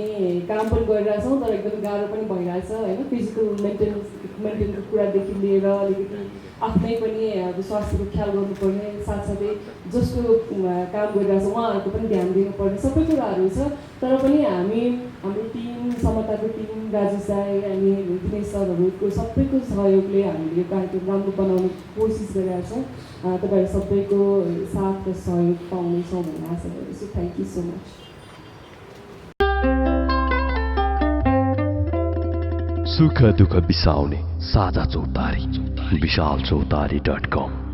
काम पनि गरिरहेछौँ तर एकदम गाह्रो पनि भइरहेछ होइन फिजिकल मेन्टेनको कुरादेखि लिएर अलिकति आफ्नै पनि अब स्वास्थ्यको ख्याल गर्नुपर्ने साथसाथै जसको काम गरिरहेछ उहाँहरूको पनि ध्यान दिनुपर्ने सबै कुराहरू छ तर पनि हामी हाम्रो टिम समताको टिम राजेश दाई अनि दिनेश सरहरूको सबैको सहयोगले हामीले यो कार्यक्रम राम्रो बनाउने कोसिस गरिरहेका छौँ तपाईँहरू सबैको साथ र सहयोग पाउनेछौँ भन्ने आशा गर्दछु थ्याङ्क यू सो मच सुख दुःख बिसाउने साझा चौतारी विशालचौतारी.com